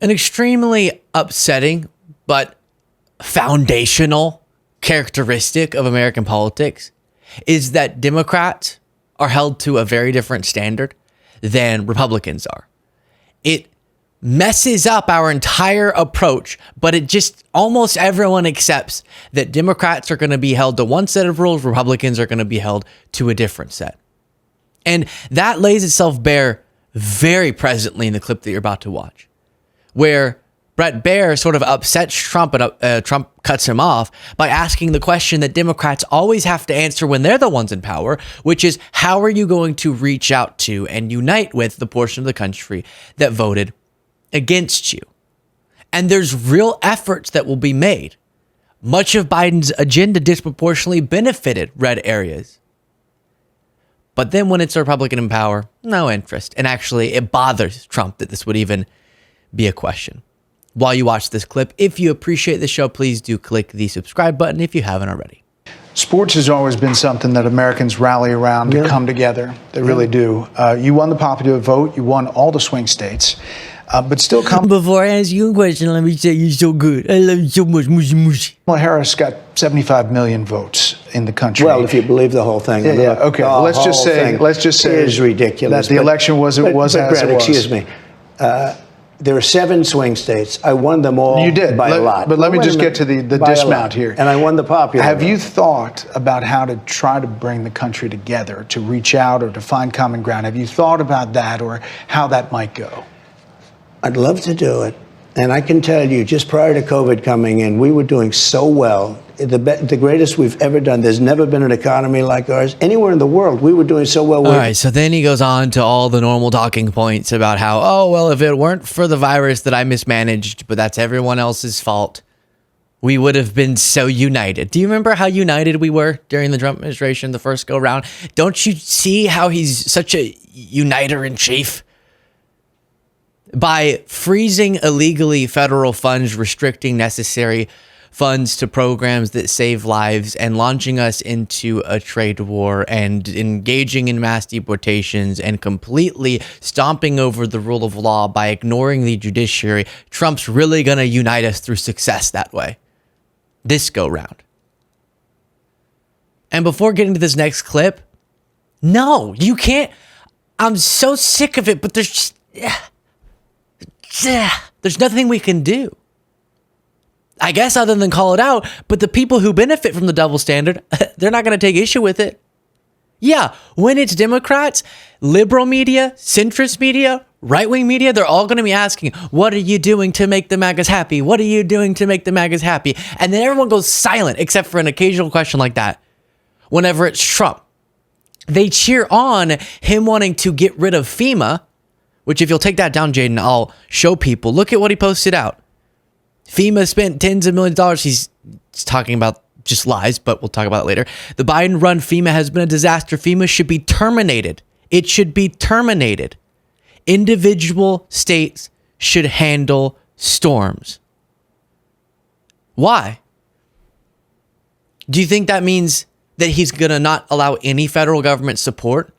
An extremely upsetting but foundational characteristic of American politics is that Democrats are held to a very different standard than Republicans are. It messes up our entire approach, but it just almost everyone accepts that Democrats are going to be held to one set of rules, Republicans are going to be held to a different set. And that lays itself bare very presently in the clip that you're about to watch, where Bret Baier sort of upsets Trump and Trump cuts him off by asking the question that Democrats always have to answer when they're the ones in power, which is, how are you going to reach out to and unite with the portion of the country that voted against you? And there's real efforts that will be made. Much of Biden's agenda disproportionately benefited red areas. But then when it's a Republican in power, no interest. And actually, it bothers Trump that this would even be a question. While you watch this clip, if you appreciate the show, please do click the subscribe button if you haven't already. Sports has always been something that Americans rally around to come together. They really do. You won the popular vote. You won all the swing states. But still Before I ask you a question, let me say you're so good. I love you so much. Mushy, mushy. Kamala Harris got 75 million votes in the country. Well, if you believe the whole thing. Yeah. Okay. Well, let's just say it is ridiculous. That the election was as it was. Excuse me. There are 7 swing states. I won them all. You did by a lot. But let me just get to the dismount here. And I won the popular Have vote. you thought about how to try to bring the country together, to reach out or to find common ground? Have you thought about that or how that might go? I'd love to do it. And I can tell you, just prior to COVID coming in, we were doing so well. The greatest we've ever done. There's never been an economy like ours. Anywhere in the world, we were doing so well. All right, so then he goes on to all the normal talking points about how, oh, well, if it weren't for the virus that I mismanaged, but that's everyone else's fault, we would have been so united. Do you remember how united we were during the Trump administration, the first go round? Don't you see how he's such a uniter in chief? By freezing illegally federal funds, restricting necessary funds to programs that save lives, and launching us into a trade war and engaging in mass deportations and completely stomping over the rule of law by ignoring the judiciary, Trump's really going to unite us through success that way. This go round. And before getting to this next clip, no, you can't. I'm so sick of it, but there's nothing we can do, I guess, other than call it out. But the people who benefit from the double standard, they're not going to take issue with it. Yeah, when it's Democrats, liberal media, centrist media, right-wing media, they're all going to be asking, what are you doing to make the MAGAs happy? What are you doing to make the MAGAs happy? And then everyone goes silent, except for an occasional question like that. Whenever it's Trump, they cheer on him wanting to get rid of FEMA, which if you'll take that down, Jaden, I'll show people. Look at what he posted out. FEMA spent tens of millions of dollars. He's talking about just lies, but we'll talk about it later. The Biden-run FEMA has been a disaster. FEMA should be terminated. It should be terminated. Individual states should handle storms. Why? Do you think that means that he's going to not allow any federal government support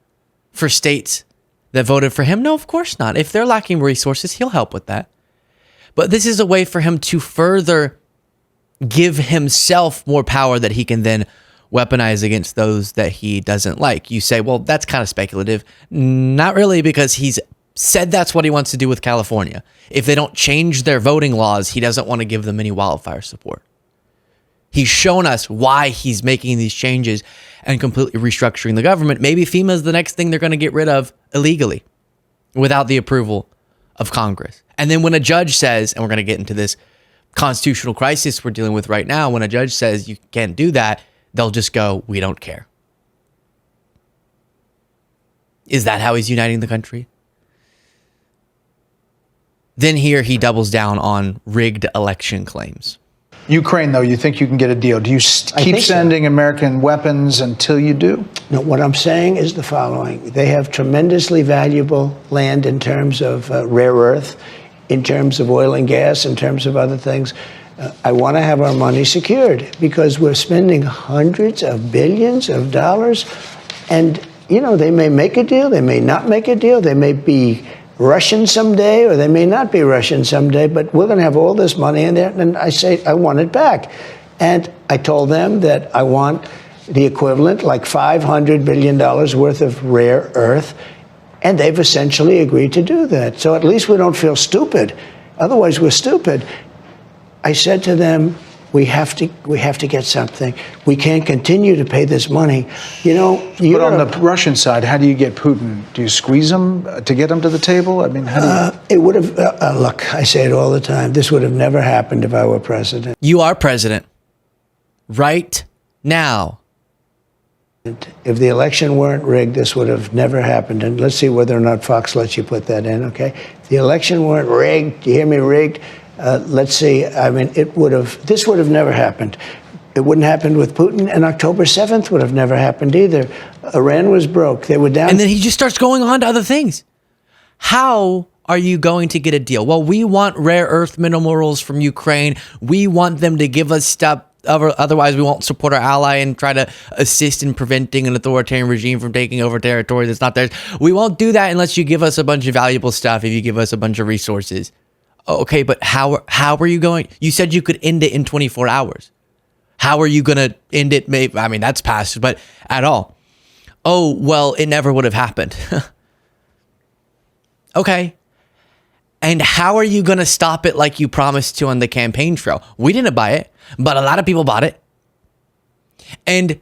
for states that voted for him? No, of course not. If they're lacking resources, he'll help with that. But this is a way for him to further give himself more power that he can then weaponize against those that he doesn't like. You say, well, that's kind of speculative. Not really, because he's said that's what he wants to do with California. If they don't change their voting laws, he doesn't want to give them any wildfire support. He's shown us why he's making these changes and completely restructuring the government. Maybe FEMA is the next thing they're going to get rid of illegally without the approval of Congress. And then when a judge says, and we're going to get into this constitutional crisis we're dealing with right now, when a judge says you can't do that, they'll just go, we don't care. Is that how he's uniting the country? Then here he doubles down on rigged election claims. Ukraine, though, you think you can get a deal? Do you keep sending American weapons until you do? No, what I'm saying is the following. They have tremendously valuable land in terms of rare earth, in terms of oil and gas, in terms of other things. I want to have our money secured because we're spending hundreds of billions of dollars. And, you know, they may make a deal. They may not make a deal. They may be Russian someday, or they may not be Russian someday, but we're going to have all this money in there. And I say, I want it back. And I told them that I want the equivalent, like $500 billion worth of rare earth. And they've essentially agreed to do that. So at least we don't feel stupid. Otherwise, we're stupid. I said to them, we have to get something. We can't continue to pay this money. You know, but on the Russian side, how do you get Putin? Do you squeeze him to get him to the table? I mean, how do you? It would have, look, I say it all the time. This would have never happened if I were president. You are president right now. If the election weren't rigged, this would have never happened. And let's see whether or not Fox lets you put that in, okay? If the election weren't rigged, you hear me, rigged? Let's see, I mean, this would have never happened. It wouldn't happen with Putin, and October 7th would have never happened either. Iran was broke. They were down. And then he just starts going on to other things. How are you going to get a deal? Well, we want rare earth minerals from Ukraine. We want them to give us stuff. Otherwise, we won't support our ally and try to assist in preventing an authoritarian regime from taking over territory that's not theirs. We won't do that unless you give us a bunch of valuable stuff, if you give us a bunch of resources. Okay, but how are you going? You said you could end it in 24 hours. How are you going to end it? Maybe, I mean, that's past, but at all. Oh, well, it never would have happened. Okay. And how are you going to stop it like you promised to on the campaign trail? We didn't buy it, but a lot of people bought it. And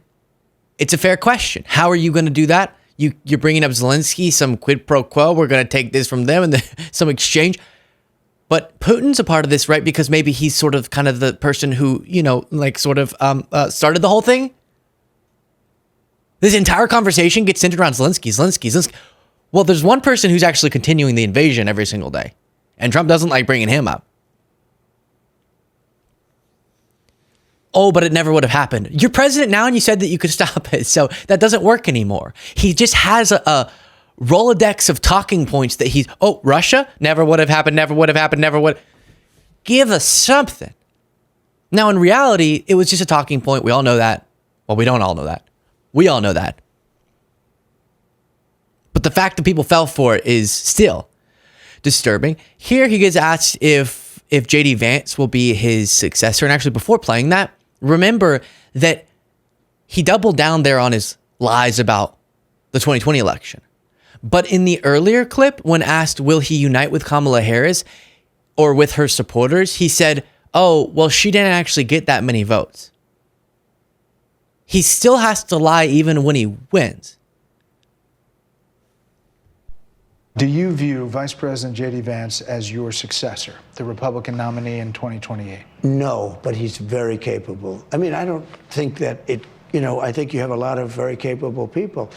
it's a fair question. How are you going to do that? You're bringing up Zelensky, some quid pro quo. We're going to take this from them and some exchange. But Putin's a part of this, right? Because maybe he's sort of kind of the person who, you know, like sort of started the whole thing. This entire conversation gets centered around Zelensky. Well, there's one person who's actually continuing the invasion every single day. And Trump doesn't like bringing him up. Oh, but it never would have happened. You're president now and you said that you could stop it. So that doesn't work anymore. He just has a Rolodex of talking points that Russia never would have happened, never would have happened, never would. Give us something. Now, in reality, it was just a talking point. We all know that. Well, we don't all know that. We all know that. But the fact that people fell for it is still disturbing. Here he gets asked if J.D. Vance will be his successor. And actually, before playing that, remember that he doubled down there on his lies about the 2020 election. But in the earlier clip, when asked, will he unite with Kamala Harris or with her supporters, he said, oh, well, she didn't actually get that many votes. He still has to lie even when he wins. Do you view Vice President J.D. Vance as your successor, the Republican nominee in 2028? No, but he's very capable. I mean, I don't think that I think you have a lot of very capable people.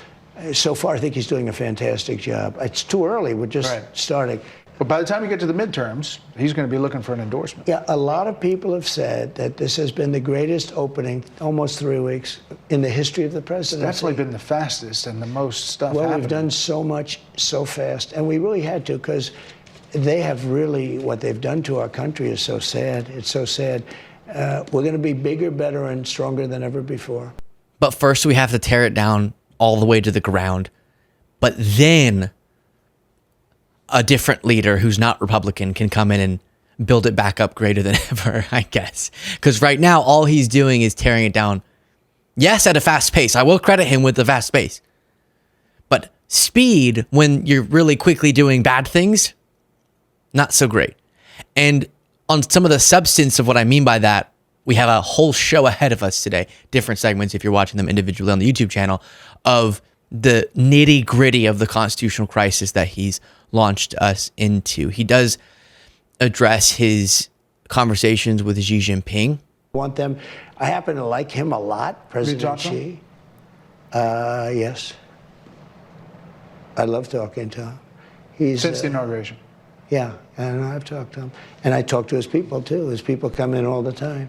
So far, I think he's doing a fantastic job. It's too early. We're just starting. But by the time you get to the midterms, he's going to be looking for an endorsement. Yeah, a lot of people have said that this has been the greatest opening, almost 3 weeks, in the history of the presidency. It's definitely been the fastest and the most stuff Well, happening. we've done so much so fast, and we really had to, because they have really, what they've done to our country is so sad. It's so sad. We're going to be bigger, better, and stronger than ever before. But first, we have to tear it down all the way to the ground. But then a different leader who's not Republican can come in and build it back up greater than ever, I guess. Because right now, all he's doing is tearing it down. Yes, at a fast pace. I will credit him with the fast pace. But speed, when you're really quickly doing bad things, not so great. And on some of the substance of what I mean by that, we have a whole show ahead of us today. Different segments, if you're watching them individually on the YouTube channel, of the nitty gritty of the constitutional crisis that he's launched us into. He does address his conversations with Xi Jinping. I happen to like him a lot, President Xi. Yes. I love talking to him. Since the inauguration? Yeah, and I've talked to him. And I talk to his people, too. His people come in all the time.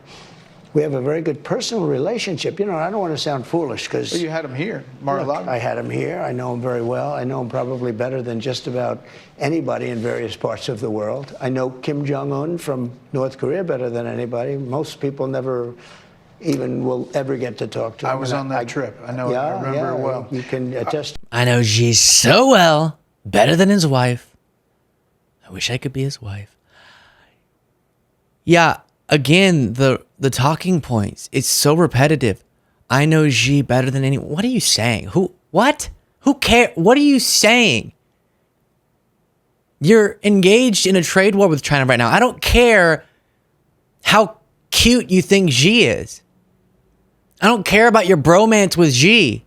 We have a very good personal relationship. You know, I don't want to sound foolish because... Well, you had him here, Mar-a-Lago. I had him here. I know him very well. I know him probably better than just about anybody in various parts of the world. I know Kim Jong-un from North Korea better than anybody. Most people never even will ever get to talk to him. I was on that trip. I know. I remember it well. You can attest. I know Xi so well, better than his wife. I wish I could be his wife. Yeah, again, the talking points, it's so repetitive. I know Xi better than anyone. What are you saying? What? Who cares? What are you saying? You're engaged in a trade war with China right now. I don't care how cute you think Xi is. I don't care about your bromance with Xi.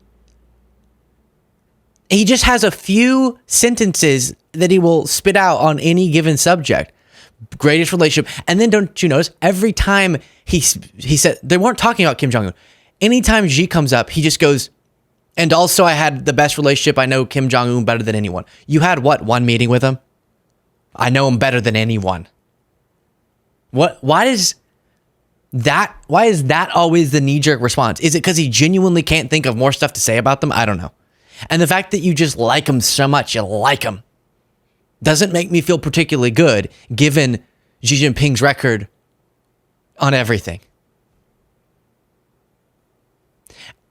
He just has a few sentences that he will spit out on any given subject. Greatest relationship. And then don't you notice, every time he said, they weren't talking about Kim Jong-un. Anytime Xi comes up, he just goes, and also I had the best relationship. I know Kim Jong-un better than anyone. You had what, one meeting with him? I know him better than anyone. Why is that always the knee-jerk response? Is it because he genuinely can't think of more stuff to say about them? I don't know. And the fact that you just like him so much, you like him, doesn't make me feel particularly good given Xi Jinping's record on everything.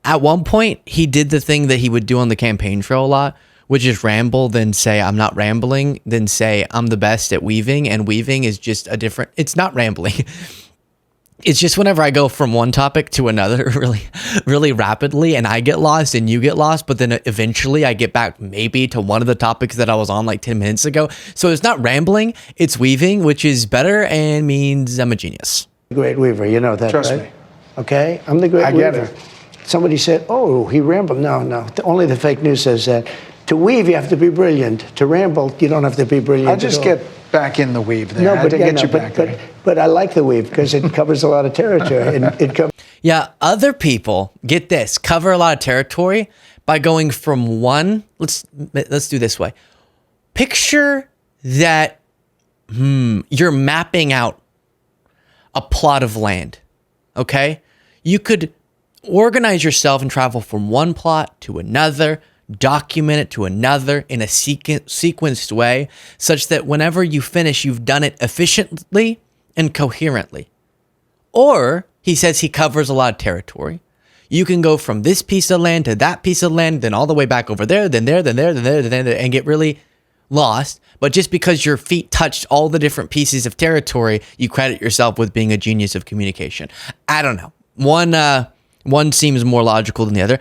At one point, he did the thing that he would do on the campaign trail a lot, which is ramble, then say, I'm not rambling, then say, I'm the best at weaving, and weaving is just a different, it's not rambling. It's just whenever I go from one topic to another really, really rapidly, and I get lost and you get lost, but then eventually I get back maybe to one of the topics that I was on like 10 minutes ago. So it's not rambling, it's weaving, which is better and means I'm a genius. Great weaver, you know that, Trust right? me. Okay, I'm the great I get weaver. it. Somebody said, oh, he rambled. No. Only the fake news says that. To weave, you have to be brilliant. To ramble, you don't have to be brilliant. I'll just get back in the weave there. No, I had but, to yeah, get no, you but, back but, there. but I like the weave because it covers a lot of territory. And it covers. Yeah, other people, get this, cover a lot of territory by going from one, let's do this way. Picture that you're mapping out a plot of land, okay? You could organize yourself and travel from one plot to another, document it to another in a sequenced way, such that whenever you finish, you've done it efficiently and coherently. Or, he says he covers a lot of territory. You can go from this piece of land to that piece of land, then all the way back over there, then there, then there, then there, then there, and get really lost. But just because your feet touched all the different pieces of territory, you credit yourself with being a genius of communication. I don't know. One seems more logical than the other.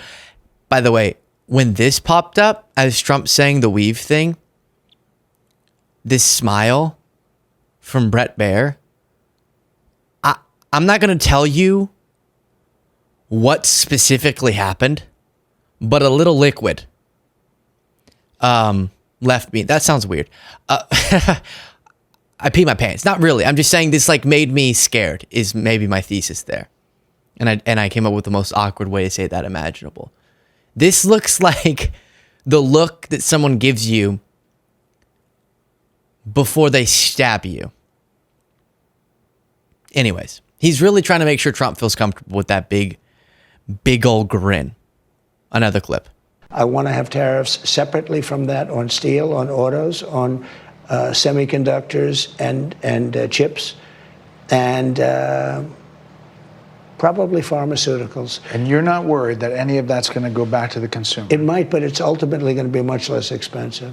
By the way, when this popped up, as Trump saying the weave thing, this smile from Bret Baier, I'm not going to tell you what specifically happened, but a little liquid left me. That sounds weird. I peed my pants. Not really. I'm just saying this like made me scared is maybe my thesis there. And I came up with the most awkward way to say that imaginable. This looks like the look that someone gives you before they stab you. Anyways, he's really trying to make sure Trump feels comfortable with that big old grin. Another clip. I want to have tariffs separately from that on steel, on autos, on semiconductors and chips, and probably pharmaceuticals. And you're not worried that any of that's going to go back to the consumer? It might, but it's ultimately going to be much less expensive.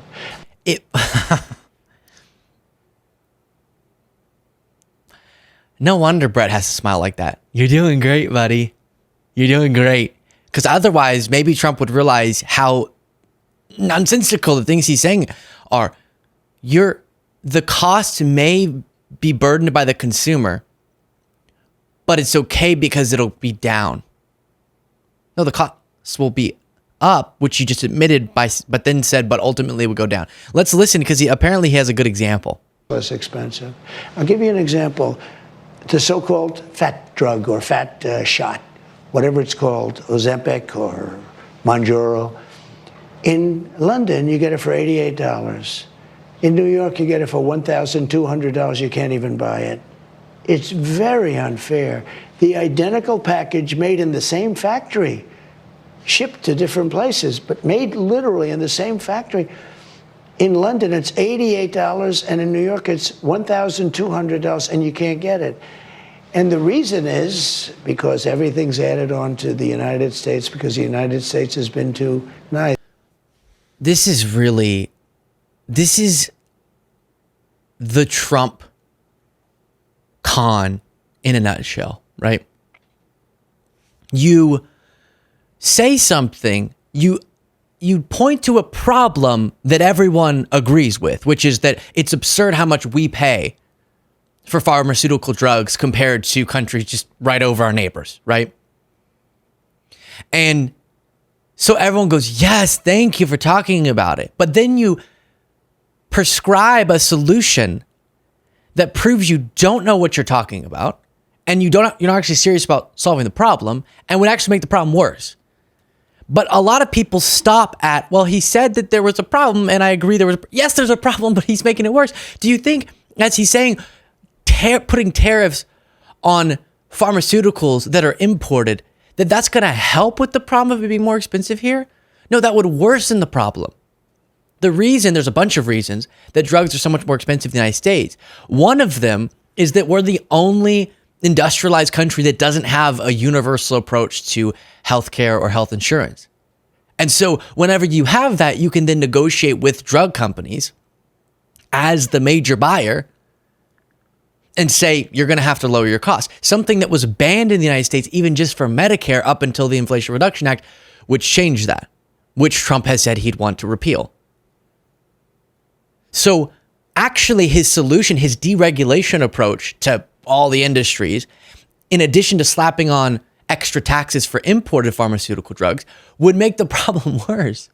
No wonder Bret has to smile like that. You're doing great, buddy. You're doing great. Because otherwise, maybe Trump would realize how nonsensical the things he's saying are. The cost may be burdened by the consumer, but it's okay because it'll be down. No, the costs will be up, which you just admitted but then said, but ultimately would go down. Let's listen because apparently he has a good example. Less expensive. I'll give you an example. The so-called fat drug or fat shot, whatever it's called, Ozempic or Mounjaro. In London, you get it for $88. In New York, you get it for $1,200. You can't even buy it. It's very unfair. The identical package made in the same factory, shipped to different places, but made literally in the same factory. In London, it's $88, and in New York, it's $1,200, and you can't get it. And the reason is because everything's added on to the United States because the United States has been too nice. This is the Trump con in a nutshell, right? You say something, you point to a problem that everyone agrees with, which is that it's absurd how much we pay for pharmaceutical drugs compared to countries just right over our neighbors, right? And so everyone goes, yes, thank you for talking about it. But then you prescribe a solution that proves you don't know what you're talking about, and you're not actually serious about solving the problem, and would actually make the problem worse. But a lot of people stop at, well, he said that there was a problem, and I agree yes, there's a problem, but he's making it worse. Do you think, as he's saying, putting tariffs on pharmaceuticals that are imported, that's going to help with the problem of it being more expensive here? No, that would worsen the problem. There's a bunch of reasons that drugs are so much more expensive in the United States. One of them is that we're the only industrialized country that doesn't have a universal approach to healthcare or health insurance. And so whenever you have that, you can then negotiate with drug companies as the major buyer and say, you're going to have to lower your costs. Something that was banned in the United States, even just for Medicare up until the Inflation Reduction Act, which changed that, which Trump has said he'd want to repeal. So actually his solution, his deregulation approach to all the industries, in addition to slapping on extra taxes for imported pharmaceutical drugs, would make the problem worse.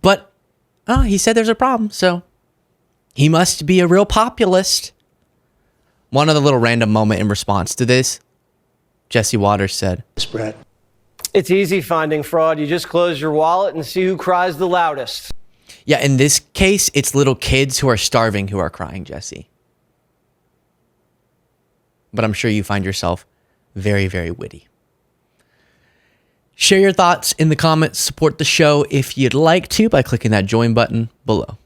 But, he said there's a problem, so he must be a real populist. One other little random moment in response to this, Jesse Waters said, Bret. It's easy finding fraud. You just close your wallet and see who cries the loudest. Yeah, in this case, it's little kids who are starving who are crying, Jesse. But I'm sure you find yourself very, very witty. Share your thoughts in the comments. Support the show if you'd like to by clicking that join button below.